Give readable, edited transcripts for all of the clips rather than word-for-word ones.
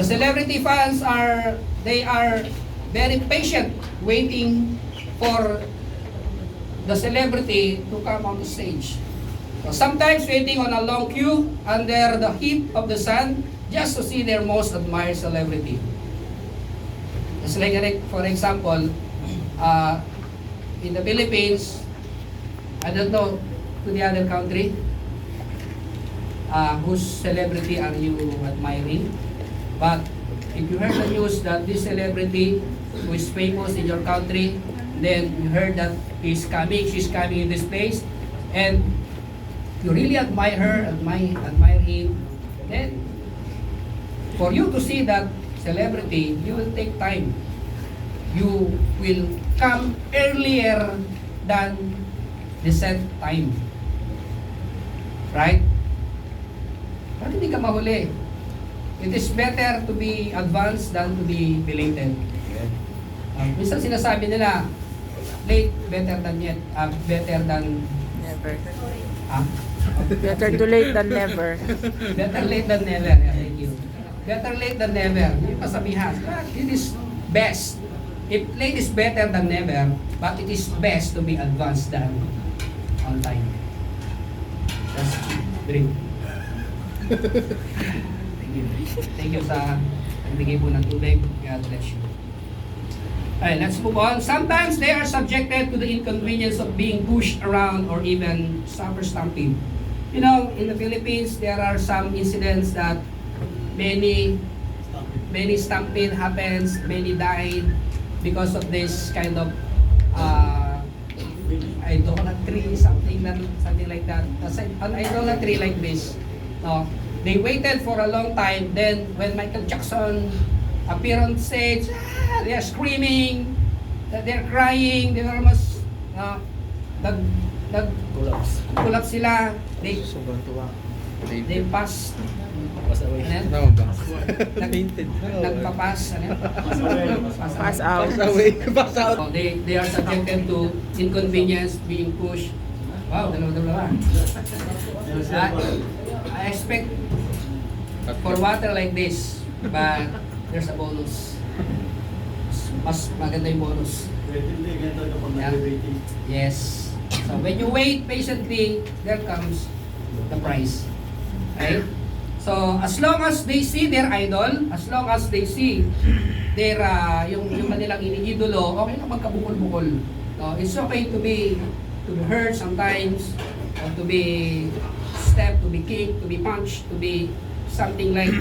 The celebrity fans they are very patient waiting for the celebrity to come on the stage. So sometimes waiting on a long queue under the heat of the sun just to see their most admired celebrity. It's like, for example, in the Philippines, I don't know to the other country, whose celebrity are you admiring? But if you heard the news that this celebrity who is famous in your country, then you heard that she's coming in this place, and you really admire her, admire him, then for you to see that celebrity, you will take time. You will come earlier than the set time. Right? Bakit hindi ka mahuli? It is better to be advanced than to be belated. Minsan sinasabi nila, late better than yet, better than Never. ah, Better too late than never. better late than never. Yeah, thank you. Better late than never. Yung kasabihan, it is best. If late is better than never, but it is best to be advanced than on time. That's drink. Thank you. Thank you sa nagbigay po ng tubig. God bless you. Alright, let's move on. Sometimes they are subjected to the inconvenience of being pushed around or even suffer stampede. You know, in the Philippines, there are some incidents that many stampede happens, many died because of this kind of idolatry, something like that. An idolatry like this. No, they waited for a long time. Then when Michael Jackson appeared on stage, they are screaming, they're crying, they are almost collapse sila. They pass. Nagpapas. Pass out. So they are subjected to inconvenience, being pushed. Wow, dalawa. I expect for water like this, but there's a bonus. Mas maganda yung bonus. Yeah. Yes. So when you wait patiently, there comes the prize. Okay? So as long as they see their idol, as long as they see their yung kanilang iniidolo, okay lang magkabukol-bukol. No, it's okay to be hurt sometimes, or to be stepped, to be kicked, to be punched, to be something like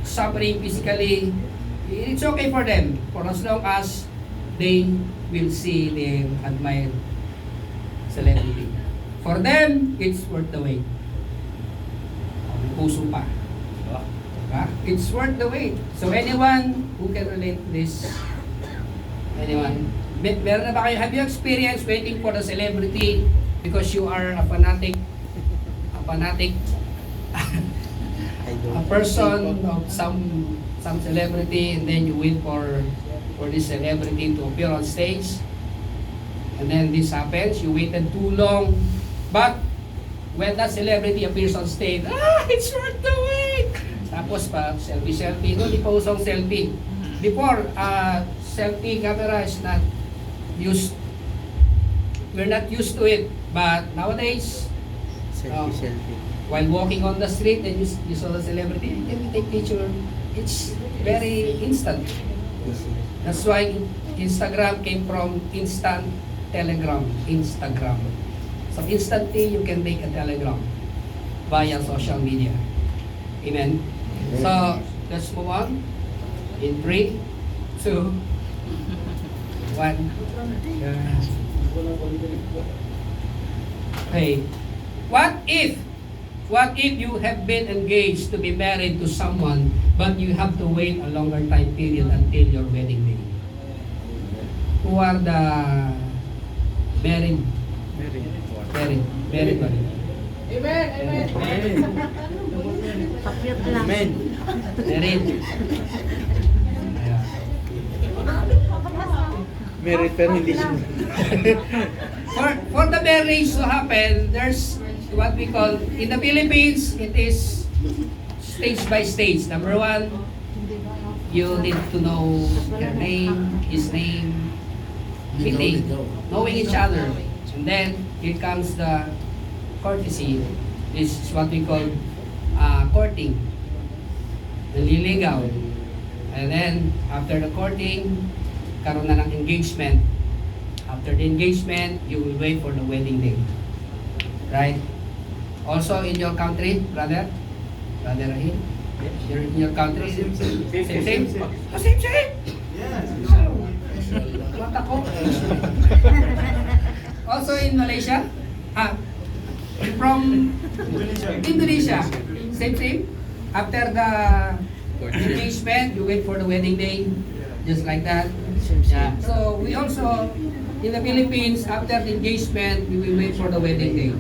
suffering physically. It's okay for them, for as long as they will see their admired celebrity. For them, it's worth the wait. May puso pa. Diba? It's worth the wait. So anyone who can relate to this? Anyone? Meron na ba kayo? Have you experienced waiting for the celebrity because you are a fanatic, a person of some celebrity, and then you wait for this celebrity to appear on stage, and then this happens, you waited too long, but when that celebrity appears on stage, it's worth the wait! Tapos pa, selfie, no, di pa usong selfie. Before, selfie camera is not used, we're not used to it, but nowadays, Selfie. while walking on the street and you saw the celebrity, can we take picture? It's very instant. That's why Instagram came from instant telegram. Instagram. So instantly you can make a telegram via social media. Amen. So let's move on. In 3, 2, 1. Okay. What if you have been engaged to be married to someone, but you have to wait a longer time period until your wedding day? Who are the married pa rin? Amen. Pakyat lang. Amen. Married. Yeah. Meron pero hindi siya. For the marriage to happen, there's what we call, in the Philippines, it is stage by stage. Number one, you need to know her name, his name, meeting, knowing each other. And then, here comes the courtesy. This is what we call courting. Naliligaw. And then, after the courting, karoon na ng engagement. After the engagement, you will wait for the wedding day. Right? Also in your country, brother Rahim, you're in your country, same? Oh, same? Yes. Mata ko. Also in Malaysia? From Indonesia. Same? After the engagement, you wait for the wedding day. Just like that. Yeah. So we also, in the Philippines, after the engagement, we will wait for the wedding day.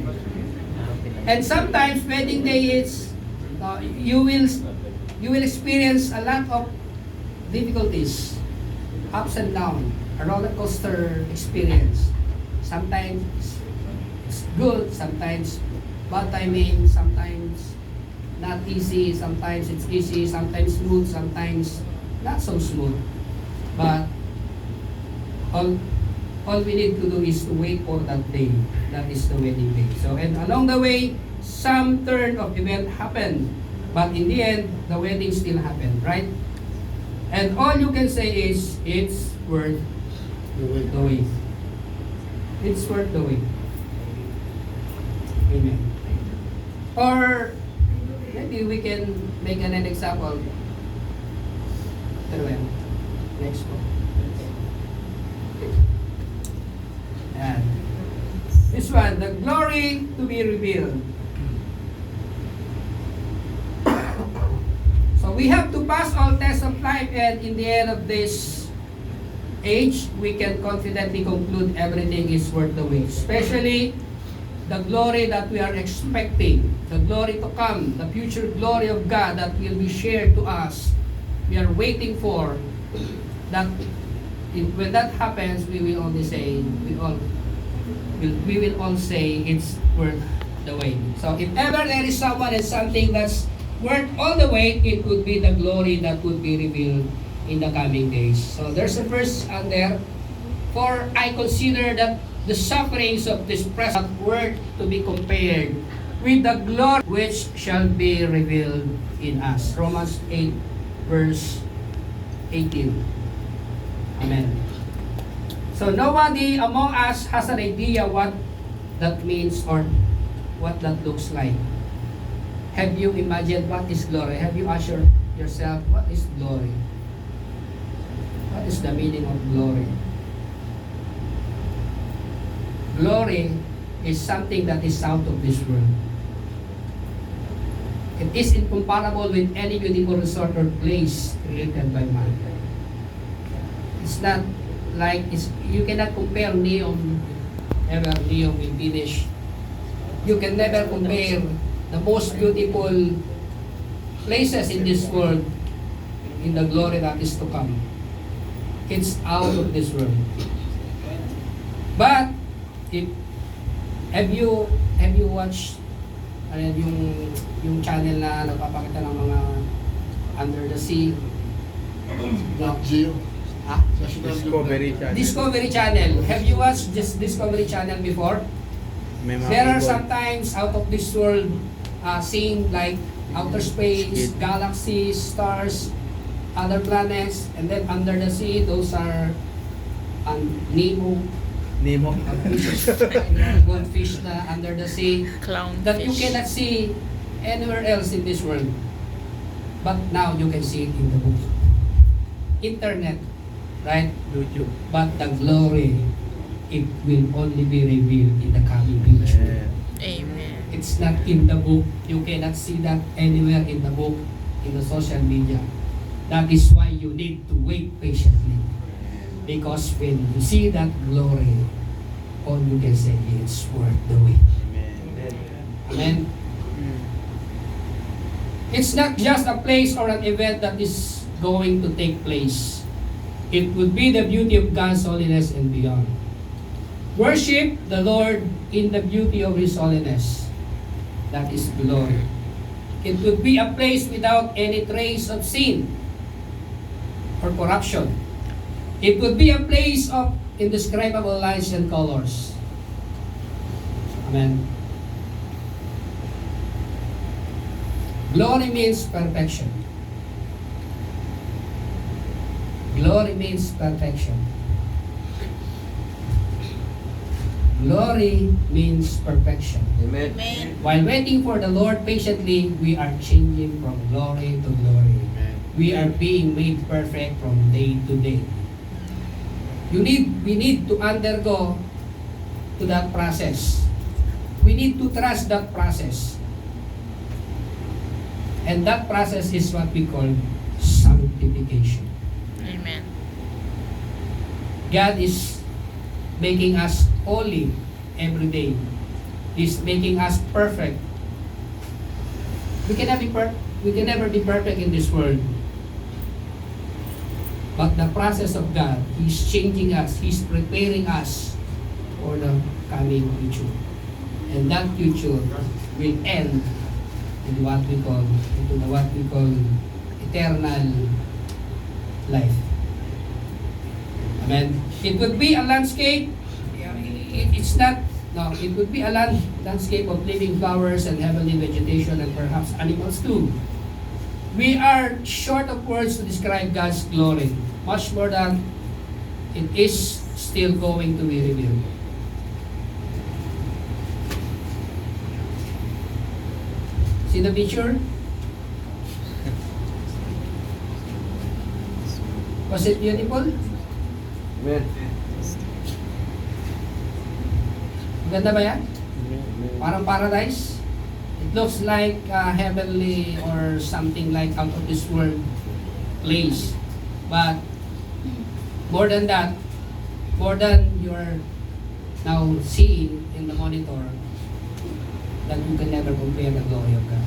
And sometimes wedding day is, you will experience a lot of difficulties, ups and downs, a roller coaster experience. Sometimes it's good, sometimes bad timing, sometimes not easy, sometimes it's easy, sometimes smooth, sometimes not so smooth. But all we need to do is to wait for that day. That is the wedding day. So, and along the way, some turn of event happened. But in the end, the wedding still happened, right? And all you can say is, it's worth the wait. It's worth the wait. Amen. Or, maybe we can make an example. Next one. And this one, the glory to be revealed. So we have to pass all tests of life, and in the end of this age, we can confidently conclude everything is worth the wait. Especially the glory that we are expecting, the glory to come, the future glory of God that will be shared to us. We are waiting for that. When that happens, we will only say, we will all say it's worth the wait. So if ever there is someone and something that's worth all the wait, it would be the glory that would be revealed in the coming days. So there's a verse on there, for I consider that the sufferings of this present world to be compared with the glory which shall be revealed in us. Romans 8 verse 18. Amen. So nobody among us has an idea what that means or what that looks like. Have you imagined what is glory? Have you asked yourself, what is glory? What is the meaning of glory? Glory is something that is out of this world. It is incomparable with any beautiful resort or place created by man. It's not like, you cannot compare neon with Venus. You can never compare the most beautiful places in this world in the glory that is to come. It's out of this world. But have you watched yung channel na nagpapakita ng mga under the sea? Nat Geo. Ah? Discovery Channel. Discovery Channel. Have you watched this Discovery Channel before? May mga There are ibon. sometimes out of this world seeing like outer space, galaxies, stars, other planets, and then under the sea, those are Nemo, Nemo. goldfish na under the sea Clown that you fish. cannot see anywhere else in this world. But now you can see it in the book. Internet, right? YouTube. But the glory, it will only be revealed in the coming future. Amen. It's not in the book. You cannot see that anywhere in the book, in the social media. That is why you need to wait patiently. Because when you see that glory, all you can say is worth the wait. Amen. It's not just a place or an event that is going to take place. It would be the beauty of God's holiness and beyond. Worship the Lord in the beauty of His holiness. That is glory. It would be a place without any trace of sin or corruption. It would be a place of indescribable lights and colors. Amen. Glory means perfection. Glory means perfection. Glory means perfection. Amen. While waiting for the Lord patiently, we are changing from glory to glory. We are being made perfect from day to day. We need to undergo to that process. We need to trust that process. And that process is what we call sanctification. Amen. God is making us holy every day. He's making us perfect. We can never be perfect in this world. But the process of God, He's changing us. He's preparing us for the coming future. And that future will end in what we call eternal life. Amen. It would be a landscape. It would be a landscape of living flowers and heavenly vegetation and perhaps animals too. We are short of words to describe God's glory, much more than it is still going to be revealed. See the picture? Was it beautiful? Amen. Ganda ba yan? Parang paradise? It looks like heavenly or something like out of this world place. But more than that, more than you're now seeing in the monitor, that you can never compare the glory of God.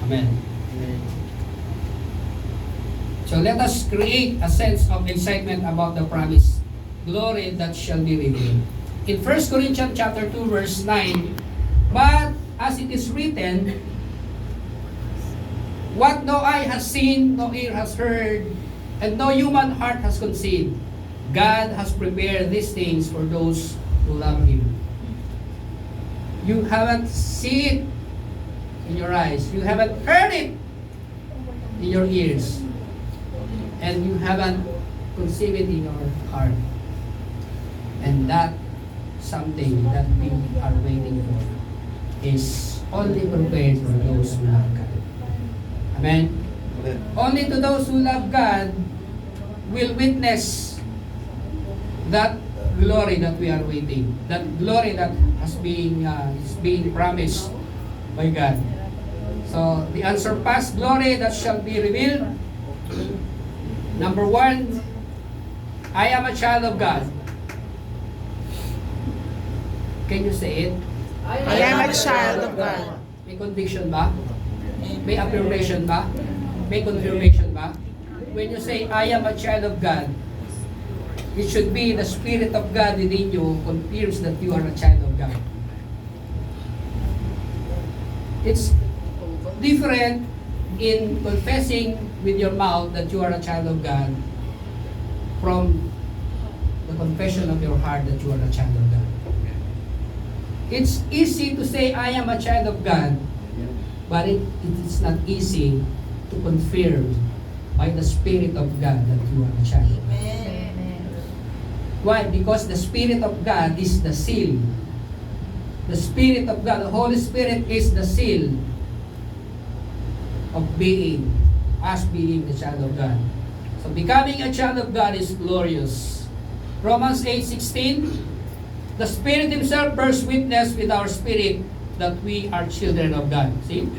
Amen. So let us create a sense of excitement about the promised glory that shall be revealed. In 1 Corinthians chapter 2 verse 9, but as it is written, what no eye has seen, no ear has heard, and no human heart has conceived, God has prepared these things for those who love Him. You haven't seen it in your eyes, you haven't heard it in your ears, and you haven't conceived it in your heart. And that something that we are waiting for is only prepared for those who love God. Amen? Only to those who love God will witness that glory that we are waiting. That glory that is being promised by God. So, the unsurpassed glory that shall be revealed. Number 1, I am a child of God. Can you say it? I am a child of God. May conviction ba? May affirmation ba? May confirmation ba? When you say, I am a child of God, it should be the Spirit of God within you confirms that you are a child of God. It's different in confessing with your mouth that you are a child of God from the confession of your heart that you are a child of God. It's easy to say, I am a child of God, but it is not easy to confirm by the Spirit of God that you are a child of God. Why? Because the Spirit of God is the seal. The Spirit of God, the Holy Spirit is the seal of us being the child of God. So becoming a child of God is glorious. Romans 8:16, the Spirit Himself bears witness with our spirit that we are children of God. See?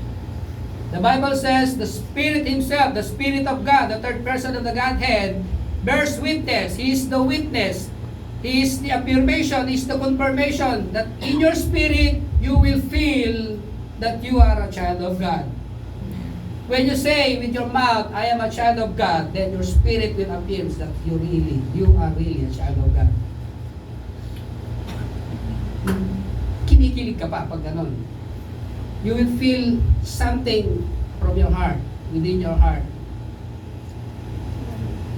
The Bible says the Spirit Himself, the Spirit of God, the third person of the Godhead, bears witness. He is the witness. He is the affirmation, He is the confirmation that in your spirit, you will feel that you are a child of God. When you say with your mouth, I am a child of God, then your spirit will affirm that you are really a child of God. Kinikilig ka pa pag ganon. you will feel something from your heart, within your heart.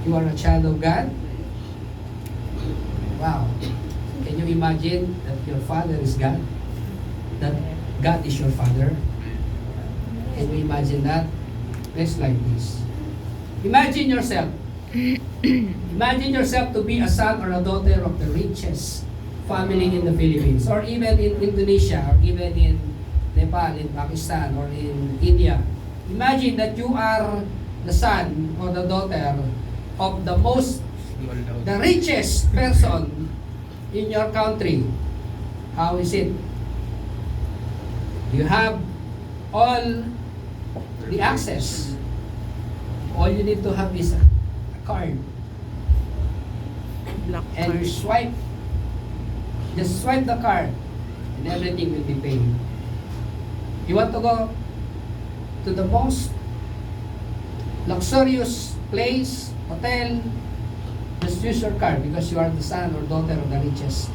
You are a child of God. Wow. Can you imagine that your father is God? That God is your father? Can you imagine that? Let's like this. Imagine yourself. Imagine yourself to be a son or a daughter of the richest family in the Philippines, or even in Indonesia, or even in Nepal, in Pakistan, or in India. Imagine that you are the son or the daughter of the richest person in your country. How is it? You have all the access. All you need to have is a card. Black And you card. swipe. Just swipe the card and everything will be paid. You want to go to the most luxurious place, hotel, just use your card because you are the son or daughter of the richest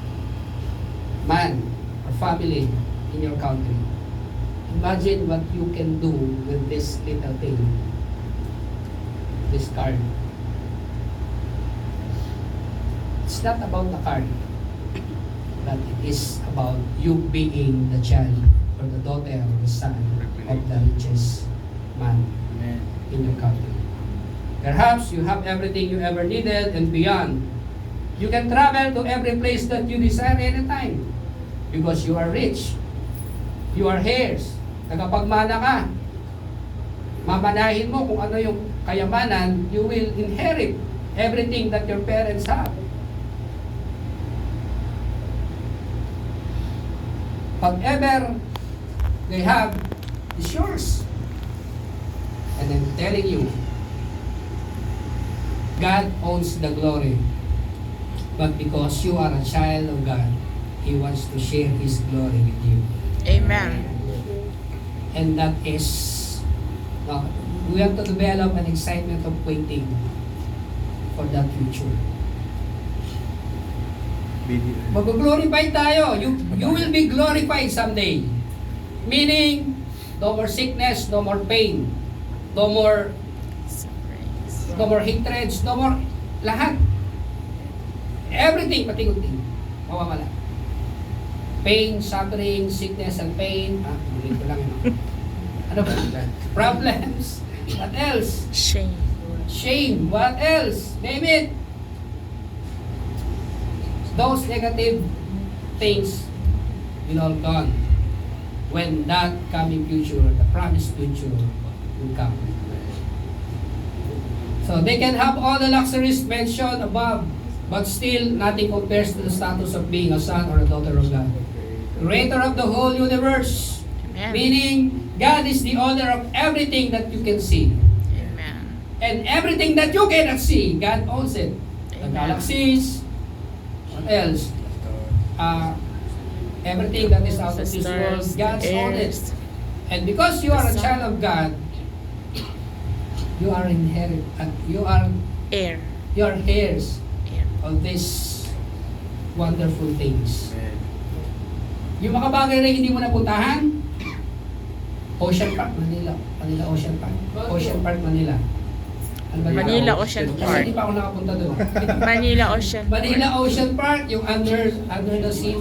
man or family in your country. Imagine what you can do with this little thing, this card. It's not about the card, but it is about you being the child or the daughter or the son of the richest man in your country. Perhaps you have everything you ever needed and beyond. You can travel to every place that you desire anytime because you are rich. You are heirs. Tagapagmana ka. Mamanahin mo kung ano yung kayamanan, you will inherit everything that your parents have. Whatever they have is yours. And I'm telling you, God owns the glory. But because you are a child of God, He wants to share His glory with you. Amen. And that is, we have to develop an excitement of waiting for that future. Mag-glorify tayo. You will be glorified someday. Meaning, no more sickness, no more pain, no more hatreds, no more lahat. Everything, pati-unti, mawawala. Pain, suffering, sickness, and pain. Ulit ko lang yun. Ano ba? Problems. What else? Shame. Shame. What else? Name it. Those negative things will all gone when that coming future, the promised future will come. So they can have all the luxuries mentioned above, but still nothing compares to the status of being a son or a daughter of God. Creator of the whole universe. Amen. Meaning, God is the owner of everything that you can see. Amen. And everything that you cannot see, God owns it. The Amen. galaxies, what else? Everything that is out of The this world, stars, God's the owned it. airs. And because you are a The sun. child of God, you are Air. heirs Air. of these wonderful things. Yung mga bagay na hindi mo napuntahan, Ocean Park, Manila. Manila Ocean Park. Ocean Park, Manila. Ano ba yun? Manila Ocean Kasi Park. hindi pa ako nakapunta doon. Manila Ocean. Manila Ocean Park, yung under the sea,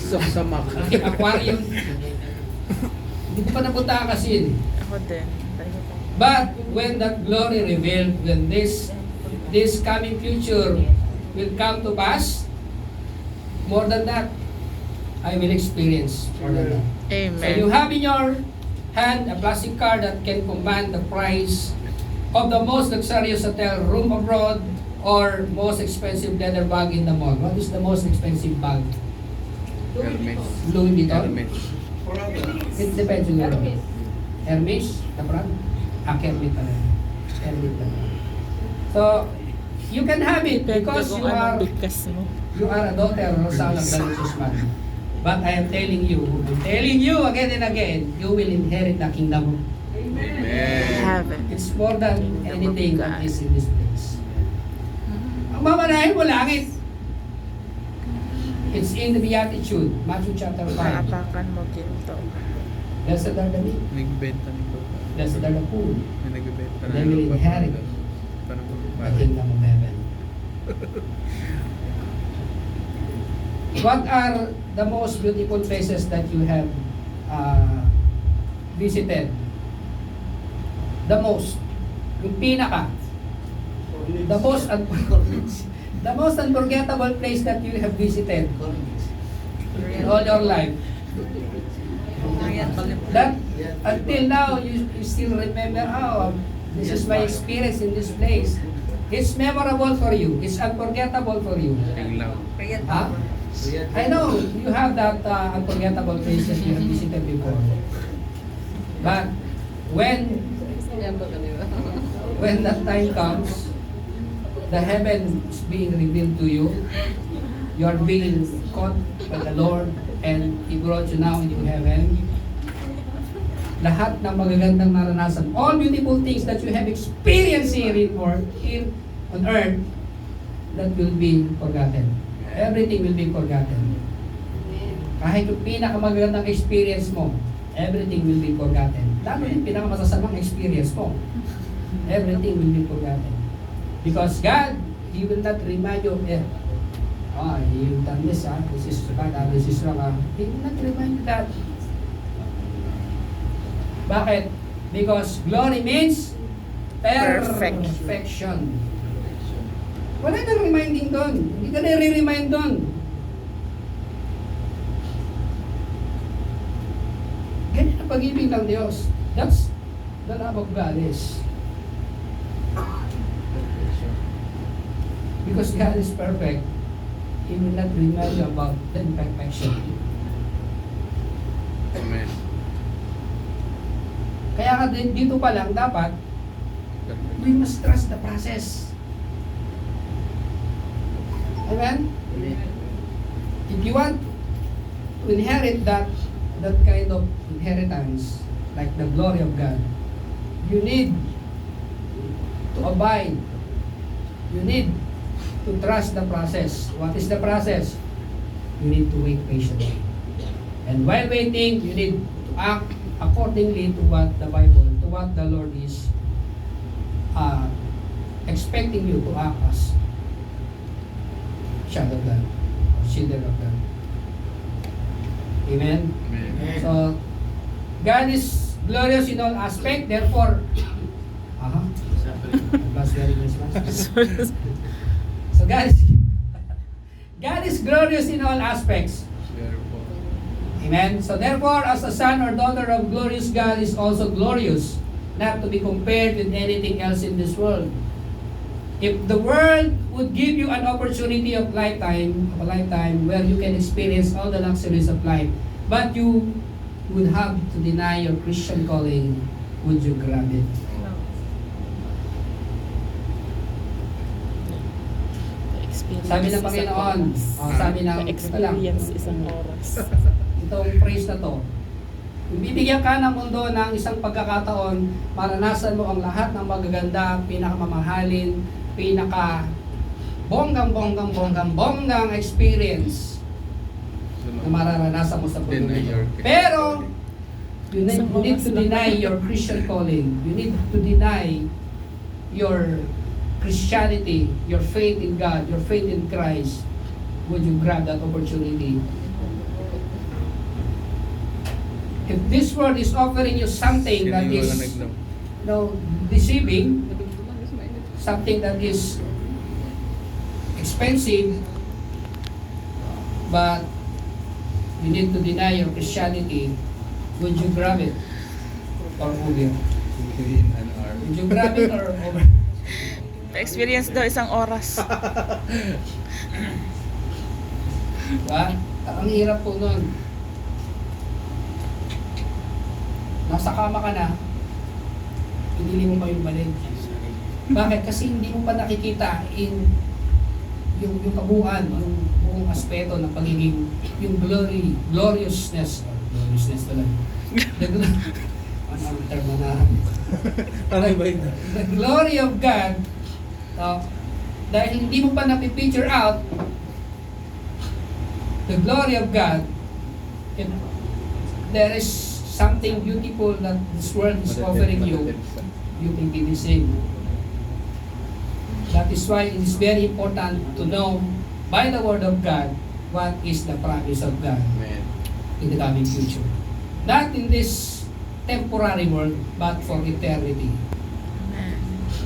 Sa map. aquarium. Hindi ko pa napunta kasi yun. Ako din. But when that glory revealed, when this coming future will come to pass, more than that, I will experience more than that. So you Amen. have in your hand a plastic card that can command the price of the most luxurious hotel room abroad or most expensive leather bag in the mall. What is the most expensive bag? Hermes. Louis Vuitton? Hermes. It depends on your Hermes, the brand. Hermes pala. Hermes pala. So, you can have it because Kung anong bigkas mo. you are a daughter or son of the richest man. But I am telling you again and again, you will inherit the kingdom. Amen. Heaven. It's more than Kingdom of anything that God. is in this place. Ang mamanahin mo langit. It's in the Beatitude, Matthew chapter 5. Maapakan mo ginto. Blessed are the meek. Nagbenta ng lupa. Blessed are the poor. May nagbenta They ng will lupa. inherit Parang the kingdom of heaven. What are the most beautiful places that you have visited? The most. Yung pinaka. The most unforgettable place that you have visited in all your life. That until now you still remember, oh, this is my experience in this place. It's memorable for you. It's unforgettable for you. Tinglaw. Huh? I know you have that unforgettable place that you have visited before. But when that time comes, the heaven is being revealed to you. You are being caught by the Lord and He brought you now into heaven. Lahat ng magagandang naranasan, all beautiful things that you have experienced here on earth, that will be forgotten. Everything will be forgotten. Kahit yung pinakamagandang experience mo, everything will be forgotten. Lalo yung pinakamasasamang experience mo, everything will be forgotten. Because God, He will not remind you, you've done this, this is bad, this is wrong. He will not remind you that. Bakit? Because glory means perfection. Wala nang reminding doon. Hindi ka na re-remind doon. Ganyan ang pag-ibig ng Diyos. That's the love of God is. Because God is perfect, He will not remind you about the imperfection. Amen. Kaya ka dito pa lang dapat, we must trust the process. Amen? If you want to inherit that kind of inheritance, like the glory of God, you need to abide. You need to trust the process. What is the process? You need to wait patiently. And while waiting, you need to act accordingly to what the Bible, to what the Lord is expecting you to act as child of God, or children of God. Amen? Amen. So, God is glorious in all aspect, therefore, God's very Christmas. So God is glorious in all aspects. Therefore. Amen? So therefore, as a son or daughter of glorious God is also glorious, not to be compared with anything else in this world. If the world would give you an opportunity of a lifetime where you can experience all the luxuries of life, but you would have to deny your Christian calling, would you grab it? Sabi ng Panginoon, sabi ng experience isang oras. itong phrase na to, kung bibigyan ka ng mundo ng isang pagkakataon, maranasan mo ang lahat ng magaganda, pinakamamahalin, bonggang experience na mararanasan mo sa mundo nito. Pero, you need to deny your Christian calling. You need to deny your Christianity, your faith in God, your faith in Christ. Would you grab that opportunity? If this world is offering you something that is deceiving, something that is expensive, but you need to deny your Christianity, would you grab it or over? In an hour. Would you grab it or over? Experience daw isang oras. Diba? Ang hirap po nun. Nasa kama ka na, pinili mo pa yung balik. Bakit? Kasi hindi mo pa nakikita yung kabuuan, yung buong aspeto ng pagiging, yung gloriousness talaga. Anong term na? The glory of God, dahil hindi mo pa napipicture out the glory of God, there is something beautiful that this world is offering you, you can be the same. That is why it is very important to know by the Word of God what is the promise of God Amen. in the coming future. Not in this temporary world, but for eternity.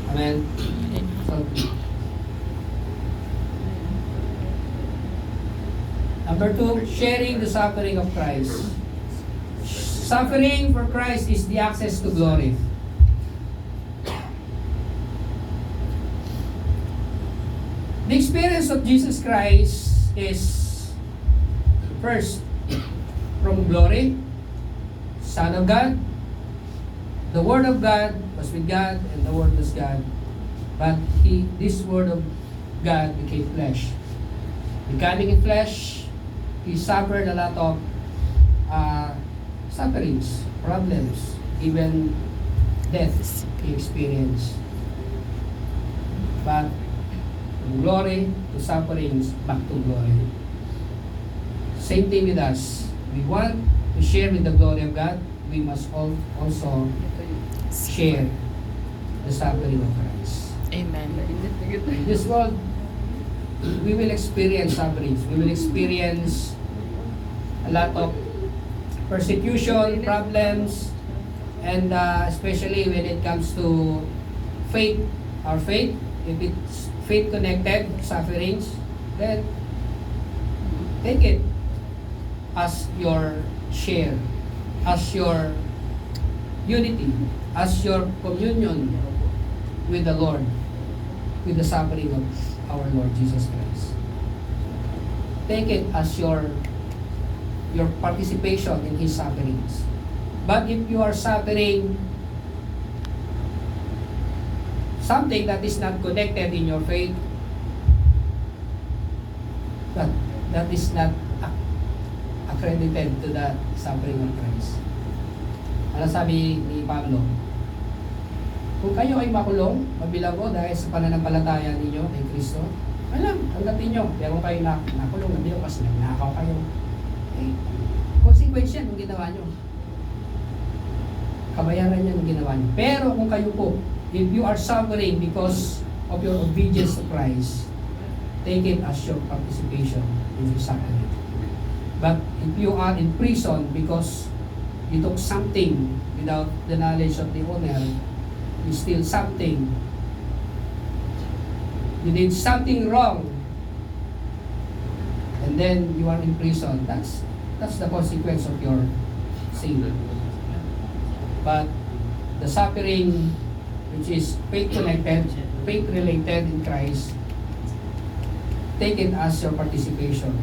Amen. So, number 2, sharing the suffering of Christ. Suffering for Christ is the access to glory. The experience of Jesus Christ is first from glory, Son of God. The Word of God was with God, and the Word was God. But this Word of God became flesh. Becoming in flesh, He suffered a lot of sufferings, problems, even death He experienced. But from glory to sufferings, back to glory. Same thing with us. We want to share with the glory of God, we must also share the suffering of Christ. Amen. In this world, we will experience sufferings. We will experience a lot of persecution, problems, and especially when it comes to faith, our faith, if it's faith connected sufferings, then take it as your share, as your unity, as your communion with the Lord, with the suffering of our Lord Jesus Christ. Take it as your participation in His sufferings. But if you are suffering something that is not connected in your faith, that is not accredited to the suffering of Christ. Ano sabi ni Pablo? Kung kayo ay makulong, mabilago dahil sa pananampalataya ninyo kay Kristo, tanggapin nyo. Pero kung kayo nakulong, nabilago kasi nagnakaw kayo, consequence yan yung ginawa nyo. Kabayaran yan yung ginawa nyo. Pero kung kayo po, if you are suffering because of your obedience to Christ, take it as your participation in His suffering. But if you are in prison because you took something without the knowledge of the owner, you steal something, you did something wrong, and then you are in prison, that's the consequence of your sin. But the suffering which is faith-connected, faith-related in Christ, take it as your participation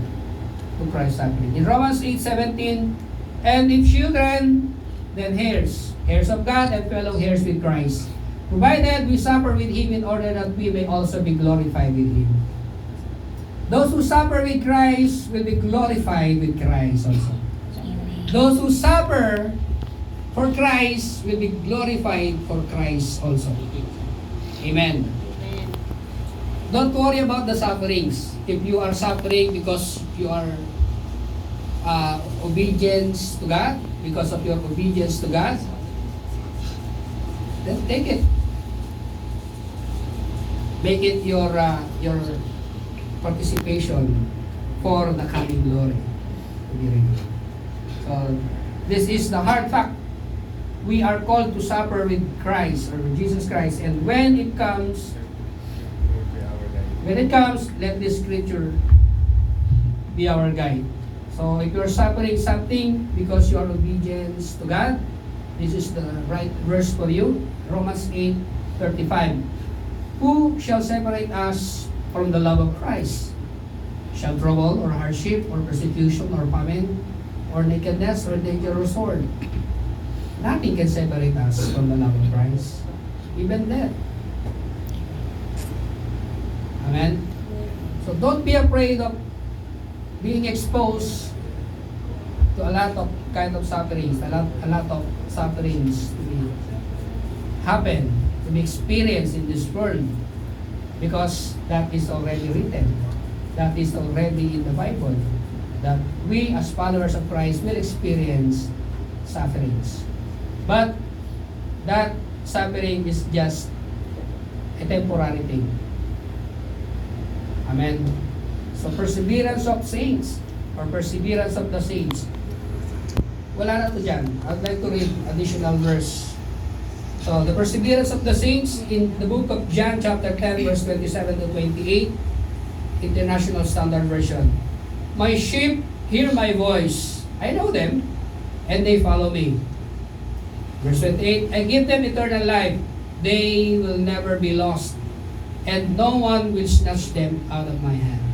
to Christ's suffering. In Romans 8:17, and if children, then heirs of God and fellow heirs with Christ, provided we suffer with Him in order that we may also be glorified with Him. Those who suffer with Christ will be glorified with Christ also. Those who suffer for Christ will be glorified for Christ also. Amen. Don't worry about the sufferings. If you are suffering because you are obedience to God, because of your obedience to God, then take it. Make it your participation for the coming glory. So this is the hard fact. We are called to suffer with Christ or with Jesus Christ, and when it comes, let this scripture be our guide. So if you're suffering something because you are obedience to God, this is the right verse for you. Romans 8:35. Who shall separate us from the love of Christ? Shall trouble or hardship or persecution or famine or nakedness or danger or sword? Nothing can separate us from the love of Christ, even death. Amen? So don't be afraid of being exposed to a lot of kind of sufferings, a lot of sufferings to happen, to be experienced in this world, because that is already written. That is already in the Bible, that we as followers of Christ will experience sufferings. But that suffering is just a temporary thing. Amen. So perseverance of saints or perseverance of the saints. Wala na to dyan. I'd like to read additional verse. So the perseverance of the saints in the book of John chapter 10 verse 27 to 28, International Standard Version. My sheep hear my voice. I know them and they follow me. Verse 28, I give them eternal life. They will never be lost, and no one will snatch them out of my hand.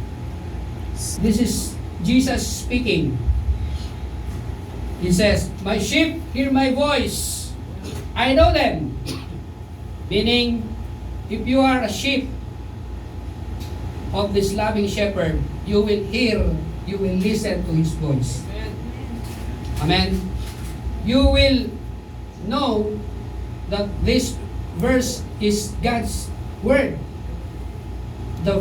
This is Jesus speaking. He says, my sheep hear my voice. I know them. Meaning, if you are a sheep of this loving shepherd, you will hear, you will listen to his voice. Amen. You will know that this verse is God's word. The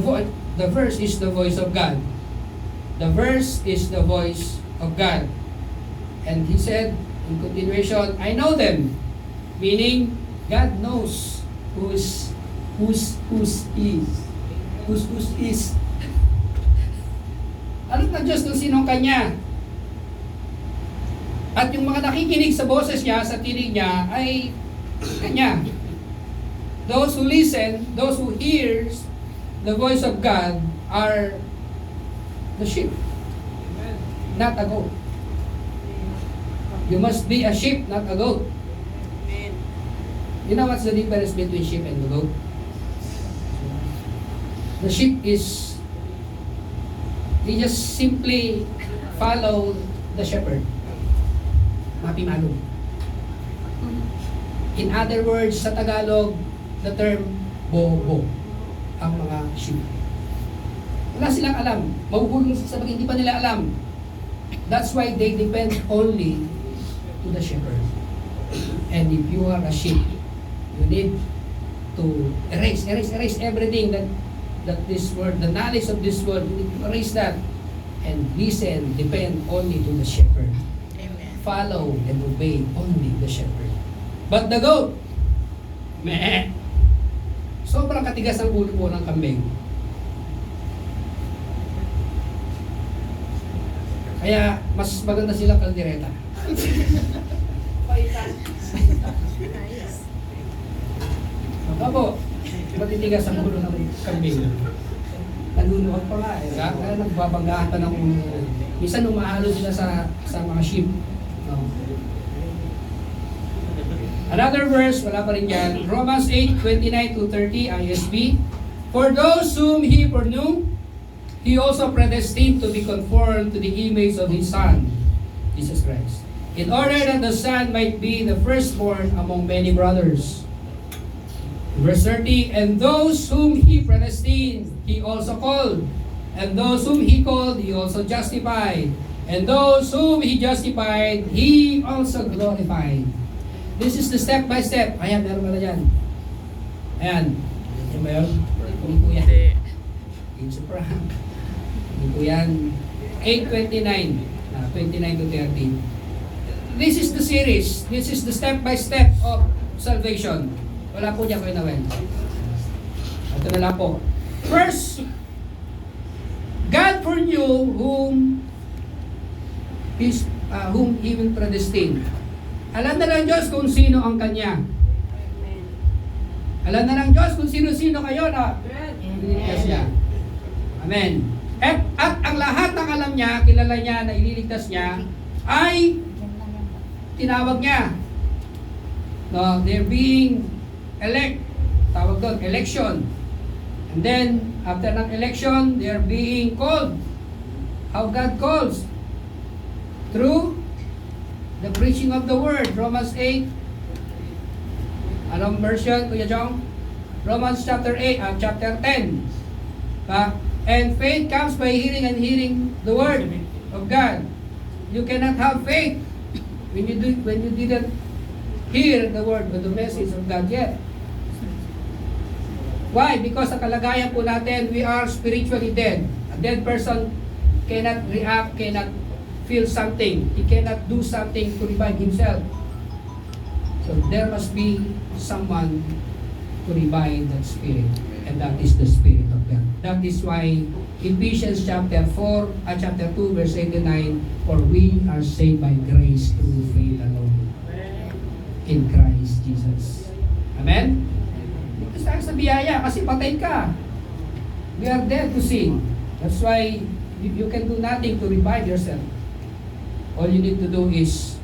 verse is the voice of God. The verse is the voice of God. And he said in continuation, I know them. Meaning, God knows whose is. Alam na Diyos kung sinong kanya. At yung mga nakikinig sa boses niya, sa tinig niya, ay kanya. Those who listen, those who hears the voice of God are the sheep, not a goat. You must be a sheep, not a goat. You know what's the difference between sheep and the goat? The sheep is, they just simply follow the shepherd. Mapimalo. In other words, sa Tagalog, the term bobo ang mga sheep. Wala silang alam. Mahuhulog sa bagay, hindi pa nila alam. That's why they depend only to the shepherd. And if you are a sheep, you need to erase everything that this word, the knowledge of this word, you need to erase that and listen, depend only to the shepherd. Amen. Follow and obey only the shepherd. But the goat, meh, sobrang katigas ang ulo po ng kambing. Kaya mas maganda sila kaldereta. Opo, matitigas ang ulo ng kambing. Nanunuot pa nga eh. Kaya nagbabanggahan pa ng minsan umahalo sila sa mga sheep. No. Another verse, wala pa rin yan. Romans 8:29-30 ISB. For those whom He foreknew, He also predestined to be conformed to the image of His Son, Jesus Christ, in order that the Son might be the firstborn among many brothers. Verse 30, and those whom He predestined, He also called. And those whom He called, He also justified. And those whom He justified, He also glorified. This is the step by step. Ayan, meron pala dyan. Ayan. Yan ba yun? Hindi po yan. It's a prank. Hindi po yan. 8:29. 29 to 30. This is the series. This is the step by step of salvation. Wala po dyan, Kuya Noel. Ito na lang po. First, God foreknew whom He will predestine. Alam na ng Diyos kung sino ang Kanya. Alam na ng Diyos kung sino-sino kayo na ililigtas niya. Amen. At ang lahat ng alam niya, kilala niya na ililigtas niya, ay tinawag niya. No, they're being elect. Tawag doon, election. And then, after ng election, they're being called. How God calls? Through the preaching of the word. Romans 8. Anong version, Kuya Jong? Romans chapter 8, chapter 10. And faith comes by hearing, and hearing the word of God. You cannot have faith when you didn't hear the word or the message of God yet. Why? Because sa kalagayan po natin, we are spiritually dead. A dead person cannot react, cannot feel something. He cannot do something to revive himself. So there must be someone to revive that spirit, and that is the Spirit of God. That is why Ephesians chapter 2 verse 89, for we are saved by grace through faith alone in Christ Jesus. Amen? Ito sa biyaya kasi patay ka. We are dead to sin. That's why you can do nothing to revive yourself. All you need to do is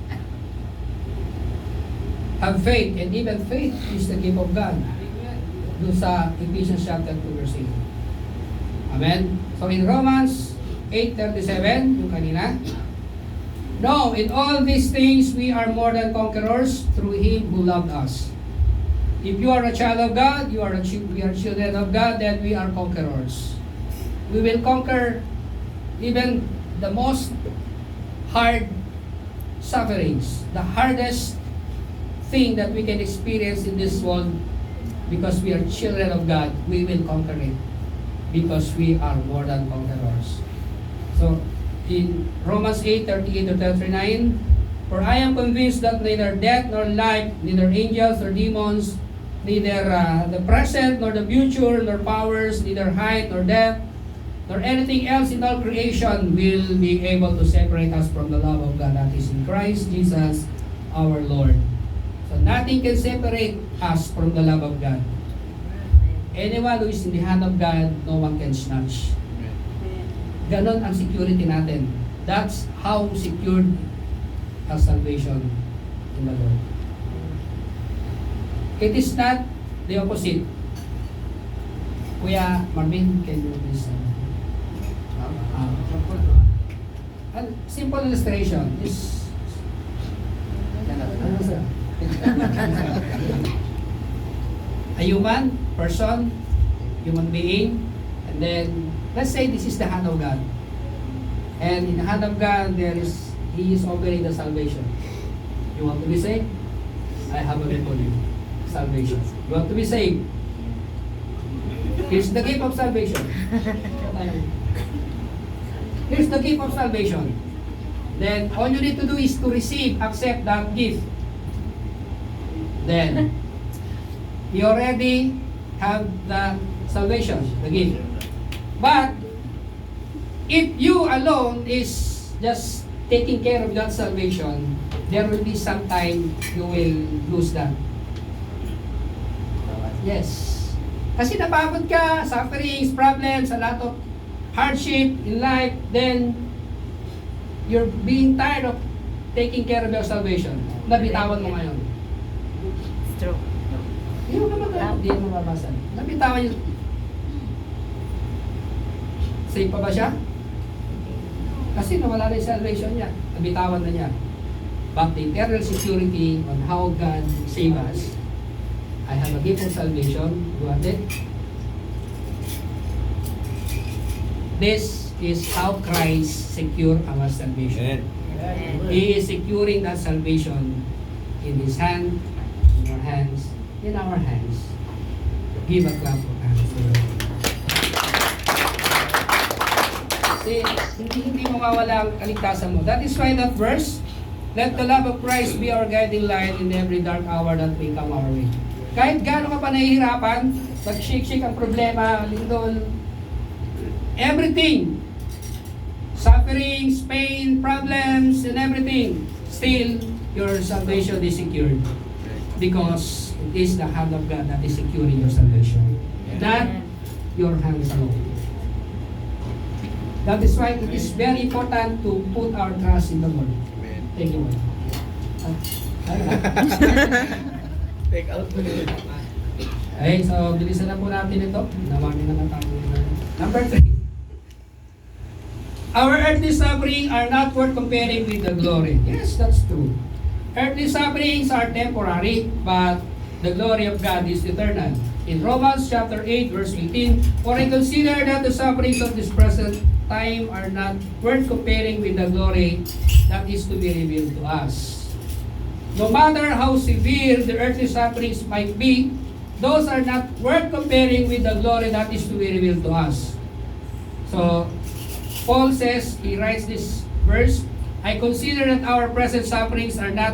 have faith, and even faith is the gift of God. Doon sa Ephesians chapter 2 verse 8. Amen? So in Romans 8:37, yung kanina, no, in all these things we are more than conquerors through Him who loved us. If you are a child of God, we are children of God, then we are conquerors. We will conquer even the most hard sufferings, the hardest thing that we can experience in this world. Because we are children of God, we will conquer it. Because we are more than conquerors. So, in Romans 8:38-39, for I am convinced that neither death nor life, neither angels nor demons, neither the present nor the future, nor powers, neither height nor depth, nor anything else in all creation will be able to separate us from the love of God that is in Christ Jesus our Lord. So nothing can separate us from the love of God. Anyone who is in the hand of God, no one can snatch. Ganon ang security natin. That's how secured our salvation in the Lord. It is not the opposite. Kuya Marvin, can you please? A simple illustration is a human person, human being, and then let's say this is the hand of God, and in the hand of God He is offering the salvation. You want to be saved? I have a gift for you, salvation. You want to be saved? Here's the gift of salvation. Here's the gift of salvation. Then all you need to do is to receive, accept that gift. Then you already have the salvation, the gift. But if you alone is just taking care of that salvation, there will be some time you will lose that. Yes. Kasi napagod ka, sufferings, problems, a lot of hardship in life, then you're being tired of taking care of your salvation. Nabitawan mo ngayon. It's true. Hindi mo mababasa. Nabitawan yun. Safe pa ba siya? Kasi nawala na yung salvation niya. Nabitawan na niya. But the eternal security on how God save us, I have a gift of salvation. You want it? This is how Christ secure our salvation. He is securing that salvation in His hand, in our hands, in our hands. Give a clap of hands to the Lord. Kasi hindi mawawala ang kaligtasan mo. That is why that verse, let the love of Christ be our guiding light in every dark hour that may come our way. Kahit gaano ka pa nahihirapan, nag-shake-shake ang problema, lindol, everything, sufferings, pain, problems, and everything, still, your salvation is secured. Because it is the hand of God that is securing your salvation. Not your hands alone. That is why it is very important to put our trust in the Lord. Thank you, Lord. Take out mo yun. Okay, so bilisan na po natin ito. Nawagin na tayo. Number 3. Our earthly suffering are not worth comparing with the glory. Yes, that's true. Earthly sufferings are temporary, but the glory of God is eternal. In Romans chapter 8, verse 18, for I consider that the sufferings of this present time are not worth comparing with the glory that is to be revealed to us. No matter how severe the earthly sufferings might be, those are not worth comparing with the glory that is to be revealed to us. So, Paul says, he writes this verse I consider that our present sufferings are not